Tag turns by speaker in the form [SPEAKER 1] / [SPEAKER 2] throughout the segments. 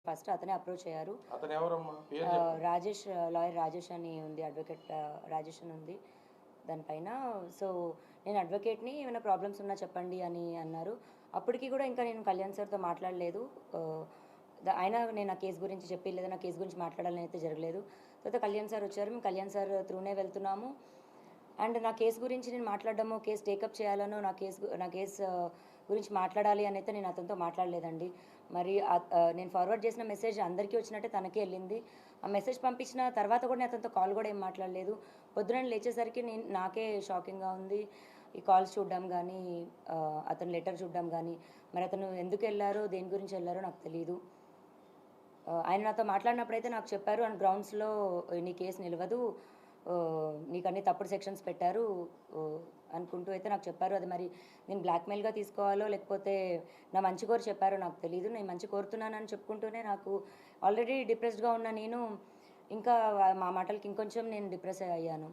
[SPEAKER 1] First అతనే approach అయ్యారు.
[SPEAKER 2] అతను ఎవరమ్మా?
[SPEAKER 1] రాజేష్, లాయర్ రాజేష్ అని ఉంది, అడ్వకేట్ రాజేష్ అని ఉంది దానిపైన. సో నేను అడ్వకేట్ని, ఏమైనా ప్రాబ్లమ్స్ ఉన్నా చెప్పండి అని అన్నారు. అప్పటికి కూడా ఇంకా నేను కళ్యాణ్ సార్తో మాట్లాడలేదు. అయినా నేను ఆ కేసు గురించి చెప్పి లేదా నా కేసు గురించి మాట్లాడాలని అయితే జరగలేదు. తర్వాత కళ్యాణ్ సార్ వచ్చారు, మేము కళ్యాణ్ సార్ త్రూనే వెళ్తున్నాము. అండ్ నా కేసు గురించి నేను మాట్లాడడము, కేసు టేకప్ చేయాలనో, నా కేసు గురించి మాట్లాడాలి అని అయితే నేను అతనితో మాట్లాడలేదండి. మరి నేను ఫార్వర్డ్ చేసిన మెసేజ్ అందరికీ వచ్చినట్టే తనకే వెళ్ళింది. ఆ మెసేజ్ పంపించిన తర్వాత కూడా నేను అతనితో కాల్ కూడా ఏం మాట్లాడలేదు. పొద్దున లేచేసరికి నాకే షాకింగ్గా ఉంది. ఈ కాల్స్ చూడడం కానీ, అతను లెటర్ చూడడం కానీ, మరి అతను ఎందుకు వెళ్ళారో, దేని గురించి వెళ్ళారో నాకు తెలియదు. ఆయన నాతో మాట్లాడినప్పుడైతే నాకు చెప్పారు, అండ్ గ్రౌండ్స్లో నీ కేసు నిలవదు, నీకు అన్ని తప్పుడు సెక్షన్స్ పెట్టారు అనుకుంటూ అయితే నాకు చెప్పారు. అది మరి నేను బ్లాక్మెయిల్గా తీసుకోవాలో లేకపోతే నా మంచి కోరి చెప్పారో నాకు తెలియదు. నేను మంచి కోరుతున్నానని చెప్పుకుంటూనే నాకు ఆల్రెడీ డిప్రెస్డ్గా ఉన్న నేను ఇంకా మా మాటలకి ఇంకొంచెం నేను డిప్రెస్ అయ్యాను.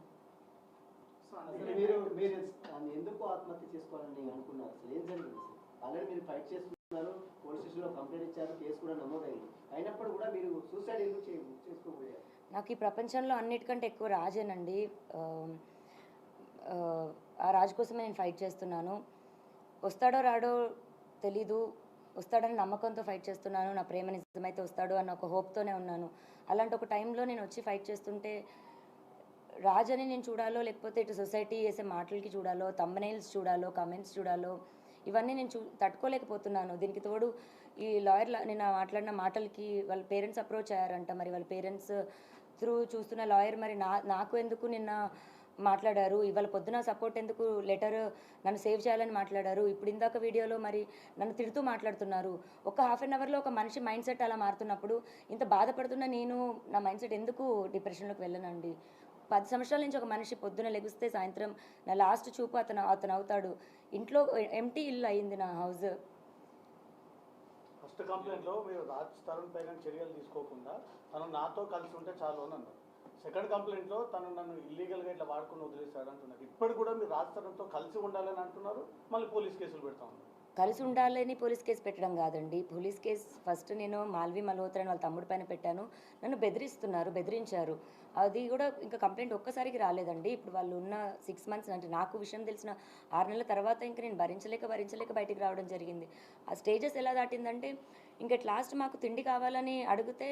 [SPEAKER 3] ఎందుకు ఆత్మహత్య చేసుకోవాలని అనుకున్నారు? అసలు ఏం జరిగింది? ఆల్రెడీ మీరు ఫైట్ చేస్తున్నారు, పోలీస్ స్టేషన్లో కంప్లైంట్ ఇచ్చారు, కేసు కూడా నమోదైంది. అయినప్పుడు కూడా మీరు సూసైడ్ ఎందుకు చేసుకోబోయారు?
[SPEAKER 1] నాకు ఈ ప్రపంచంలో అన్నిటికంటే ఎక్కువ రాజేనండి. ఆ రాజు కోసమే నేను ఫైట్ చేస్తున్నాను. వస్తాడో రాడో తెలీదు, వస్తాడని నమ్మకంతో ఫైట్ చేస్తున్నాను. నా ప్రేమ నిజమైతే వస్తాడు అన్న ఒక హోప్తోనే ఉన్నాను. అలాంటి ఒక టైంలో నేను వచ్చి ఫైట్ చేస్తుంటే రాజని నేను చూడాలో లేకపోతే ఇటు సొసైటీ చేసే మాటలకి చూడాలో, థంబ్నెయిల్స్ చూడాలో, కమెంట్స్ చూడాలో, ఇవన్నీ నేను తట్టుకోలేకపోతున్నాను. దీనికి తోడు ఈ లాయర్ నిన్న మాట్లాడిన మాటలకి వాళ్ళ పేరెంట్స్ అప్రోచ్ అయ్యారంట. మరి వాళ్ళ పేరెంట్స్ త్రూ చూస్తున్న లాయర్ మరి నాకు ఎందుకు నిన్న మాట్లాడారు, ఇవాళ పొద్దున సపోర్ట్ ఎందుకు లెటర్ నన్ను సేవ్ చేయాలని మాట్లాడారు, ఇప్పుడు ఇందాక వీడియోలో మరి నన్ను తిడుతూ మాట్లాడుతున్నారు. ఒక హాఫ్ అన్ అవర్లో ఒక మనిషి మైండ్ సెట్ అలా మారుతున్నప్పుడు ఇంత బాధపడుతున్న నేను నా మైండ్ సెట్ ఎందుకు డిప్రెషన్లోకి వెళ్ళనండి? 10 సంవత్సరాల నుంచి ఒక మనిషి పొద్దున లెగిస్తే సాయంత్రం నా లాస్ట్ చూపు అతను అవుతాడు. ఇంట్లో ఎంటీ ఇల్లు అయింది నా హౌస్.
[SPEAKER 4] ఫస్ట్ కంప్లైంట్లో మీరు రాజ్ తరుణ్ పైన చర్యలు తీసుకోకుండా తను నాతో కలిసి ఉంటే చాలు అని అన్నారు. సెకండ్ కంప్లైంట్లో తను నన్ను ఇల్లీగల్గా ఇట్లా వాడుకుని వదిలేశాడు అంటున్నారు. ఇప్పుడు కూడా మీరు రాజ్ తరుణ్తో కలిసి ఉండాలని అంటున్నారు, మళ్ళీ పోలీస్ కేసులు పెడతా ఉన్నారు.
[SPEAKER 1] కలిసి ఉండాలని పోలీస్ కేసు పెట్టడం కాదండి. పోలీస్ కేసు ఫస్ట్ నేను మాల్వి మల్హోత్రా అని వాళ్ళ తమ్ముడి పైన పెట్టాను. నన్ను బెదిరించారు. అది కూడా ఇంకా కంప్లైంట్ ఒక్కసారికి రాలేదండి. ఇప్పుడు వాళ్ళు ఉన్న 6 మంత్స్ అంటే నాకు విషయం తెలిసిన 6 నెలల తర్వాత ఇంకా నేను భరించలేక బయటికి రావడం జరిగింది. ఆ స్టేజెస్ ఎలా దాటిందంటే ఇంకా లాస్ట్ మాకు తిండి కావాలని అడిగితే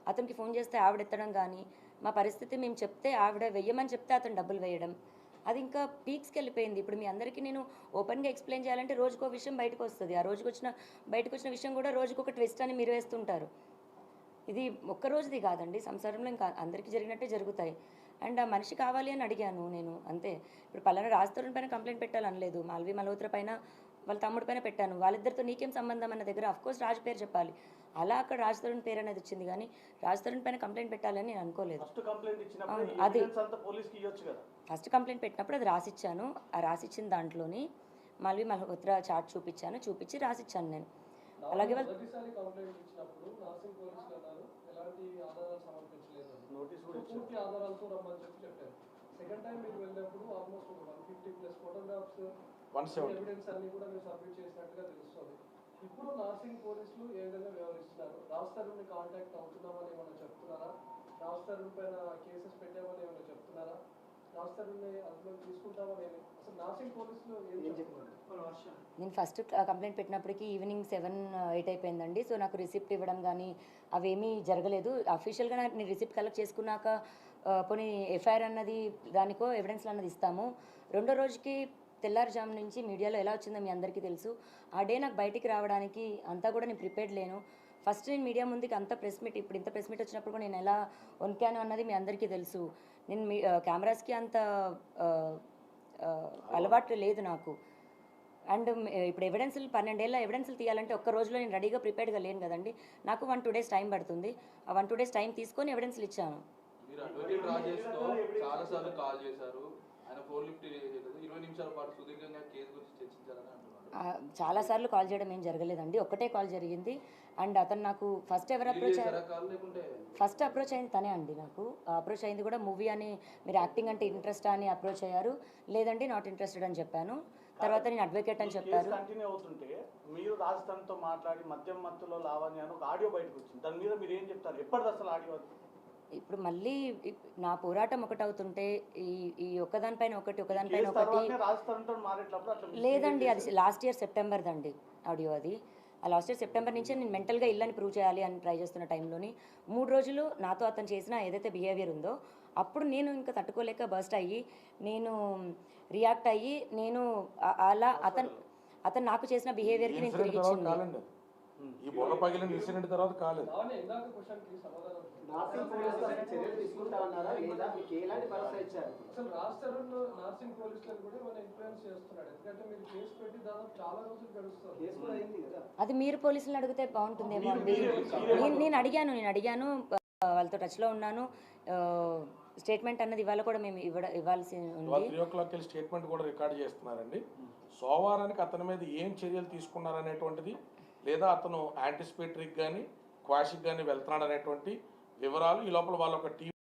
[SPEAKER 1] అతనికి ఫోన్ చేస్తే ఆవిడ ఎత్తడం కానీ, మా పరిస్థితి మేము చెప్తే ఆవిడ వెయ్యమని చెప్తే అతను డబ్బులు వేయడం, అది ఇంకా పీక్స్కి వెళ్ళిపోయింది. ఇప్పుడు మీ అందరికీ నేను ఓపెన్గా ఎక్స్ప్లెయిన్ చేయాలంటే రోజుకో విషయం బయటకు వస్తుంది. ఆ బయటకు వచ్చిన విషయం కూడా రోజుకొక ట్విస్ట్ అని మీరు వేస్తుంటారు. ఇది ఒక్క రోజుది కాదండి, సంసారంలో ఇంకా అందరికీ జరిగినట్టే జరుగుతాయి. అండ్ ఆ మనిషి కావాలి అని అడిగాను నేను, అంతే. ఇప్పుడు పలానా రాజ్ తరుణ్ పైన కంప్లైంట్ పెట్టాలనలేదు, మాల్వి మల్హోత్రా పైన వాళ్ళ తమ్ముడి పైన పెట్టాను. వాళ్ళిద్దరితో నీకేం సంబంధం అన్న దగ్గర అఫ్కోర్స్ రాజ్ పేరు చెప్పాలి. అలా అక్కడ రాజ్ తరుణ్ పేరు అనేది వచ్చింది, కానీ రాజ్ తరుణ్ పైన కంప్లైంట్ పెట్టాలని నేను అనుకోలేదు. అది ఫస్ట్ కంప్లైంట్ పెట్టినప్పుడు అది రాసిచ్చాను. ఆ రాసిచ్చిన దాంట్లోని మాల్వి మల్హోత్రా చార్ట్ చూపించి రాసిచ్చాను నేను. అలాగే
[SPEAKER 5] సెకండ్ టైం మీరు వెళ్ళినప్పుడు ఆల్మోస్ట్ 150+ ఫోటోగ్రాఫ్స్ ఎవిడెన్స్ అన్ని కూడా మీరు సబ్మిట్ చేసినట్టుగా తెలుస్తుంది. ఇప్పుడు నార్సింగ్ పోలీసులు ఏ విధంగా వ్యవహరిస్తున్నారు? రాజ్ తరుణ్ని కాంటాక్ట్ అవుతున్నామని ఏమైనా చెప్తున్నారా? రాజ్ తరుణ్ పైన కేసెస్ పెట్టామని ఏమైనా చెప్తున్నారా? రాజ్ తరుణ్ని అందులో తీసుకుంటామని అసలు నార్సింగ్ పోలీసులు ఏం చెప్తున్నారు?
[SPEAKER 1] నేను ఫస్ట్ కంప్లైంట్ పెట్టినప్పటికీ ఈవినింగ్ 7-8 అయిపోయిందండి. సో నాకు రిసిప్ట్ ఇవ్వడం కానీ అవేమీ జరగలేదు. అఫీషియల్గా నేను రిసిప్ట్ కలెక్ట్ చేసుకున్నాక పోనీ ఎఫ్ఐఆర్ అన్నది దానికో ఎవిడెన్స్లు అన్నది ఇస్తాము. రెండో రోజుకి తెల్లారుజాము నుంచి మీడియాలో ఎలా వచ్చిందో మీ అందరికీ తెలుసు. ఆ డే నాకు బయటికి రావడానికి అంతా కూడా నేను ప్రిపేర్డ్ లేను. ఫస్ట్ నేను మీడియా ముందుకి అంత ప్రెస్ మీట్, ఇప్పుడు ఇంత ప్రెస్ మీట్ వచ్చినప్పుడు కూడా నేను ఎలా వణికాను అన్నది మీ అందరికీ తెలుసు. నేను కెమెరాస్కి అంత అలవాటు లేదు నాకు. అండ్ ఇప్పుడు ఎవిడెన్స్లు 12 ఏళ్ళ ఎవిడెన్స్లు తీయాలంటే ఒక్క రోజులో నేను రెడీగా ప్రిపేర్డ్గా లేను కదండి. నాకు 1-2 డేస్ టైం పడుతుంది. ఆ 1-2 డేస్ టైం తీసుకొని ఎవిడెన్స్లు ఇచ్చాను.
[SPEAKER 2] మీరు అడ్వకేట్ రాజేష్తో చాలాసార్లు కాల్ చేశారు, ఆయన ఫోన్ లిఫ్ట్ చేయలేదు. 20 నిమిషాల పాటు సుదీర్ఘంగా కేసు గురించి చర్చించాలని అంటున్నారు.
[SPEAKER 1] చాలాసార్లు కాల్ చేయడం ఏం జరగలేదండి, ఒక్కటే కాల్ జరిగింది. అండ్ అతను నాకు ఫస్ట్ అప్రోచ్ అయింది తనే అండి. నాకు అప్రోచ్ అయింది కూడా మూవీ అని, మీరు యాక్టింగ్ అంటే ఇంట్రెస్ట్ అని అప్రోచ్ అయ్యారు. లేదండి నాట్ ఇంట్రెస్టెడ్ అని చెప్పాను. తర్వాత నేను అడ్వకేట్ అని చెప్పారు.
[SPEAKER 4] కంటిన్యూ అవుతుంటే మీరు రాజస్థాన్తో మాట్లాడి మద్యం మత్తులో లావణ్య అని ఒక ఆడియో బయటకు వచ్చింది. దాని మీద మీరు ఏం చెప్తారు? ఎప్పటిది అసలు ఆడియో?
[SPEAKER 1] ఇప్పుడు మళ్ళీ నా పోరాటం ఒకటవుతుంటే ఈ ఒకదానిపైన ఒకటి
[SPEAKER 4] రాజస్థాన్తో మారేటప్పుడు అట్లా
[SPEAKER 1] లేదండి, అది లాస్ట్ ఇయర్ సెప్టెంబర్ దండి ఆడియో. అది ఆ లాస్ట్ ఇయర్ సెప్టెంబర్ నుంచే నేను మెంటల్గా ఇల్లని ప్రూవ్ చేయాలి అని ట్రై చేస్తున్న టైంలోని 3 రోజులు నాతో అతను చేసిన ఏదైతే బిహేవియర్ ఉందో అప్పుడు నేను ఇంకా తట్టుకోలేక బర్స్ట్ అయ్యి నేను రియాక్ట్ అయ్యి నేను అలా అతను నాకు చేసిన బిహేవియర్కి నేను తిరిగి ఇచ్చింది.
[SPEAKER 6] ఈ బొల్ల పగిలిన ఇన్సిడెంట్ తర్వాత కాలేదు.
[SPEAKER 5] లావణ్య ఇందాక క్వశ్చన్కి సమాధానం
[SPEAKER 3] నార్సింగ్ పోలీసులు అసలు చర్యలు తీసుకుంటామన్నారా లేదా మీకు ఎలాంటి భరోసా ఇచ్చారు?
[SPEAKER 5] అసలు రాజ్ తరుణ్ నార్సింగ్ పోలీసులను కూడా ఏమైనా ఇన్ఫ్లుయెన్స్ చేస్తున్నాడు? ఎందుకంటే మీరు కేసు పెట్టి దాదాపు చాలా రోజులు గడుస్తుంది.
[SPEAKER 3] కేసు కూడా అయింది కదా.
[SPEAKER 1] అది మీరు పోలీసులను అడిగితే బాగుంటుందేమో అండి. నేను అడిగాను వాళ్ళతో టచ్లో ఉన్నాను. స్టేట్మెంట్ అన్నది ఇవాళ కూడా మేము ఇవ్వాల్సి ఉంది.
[SPEAKER 6] 3 o'clock స్టేట్మెంట్ కూడా రికార్డ్ చేస్తున్నారండి. సోమవారానికి అతని మీద ఏం చర్యలు తీసుకున్నారనేటువంటిది, లేదా అతను యాంటిసిపేటరీకి కానీ క్వాషిక్ కానీ వెళ్తున్నాడు అనేటువంటి వివరాలు ఈ లోపల వాళ్ళ ఒక టీం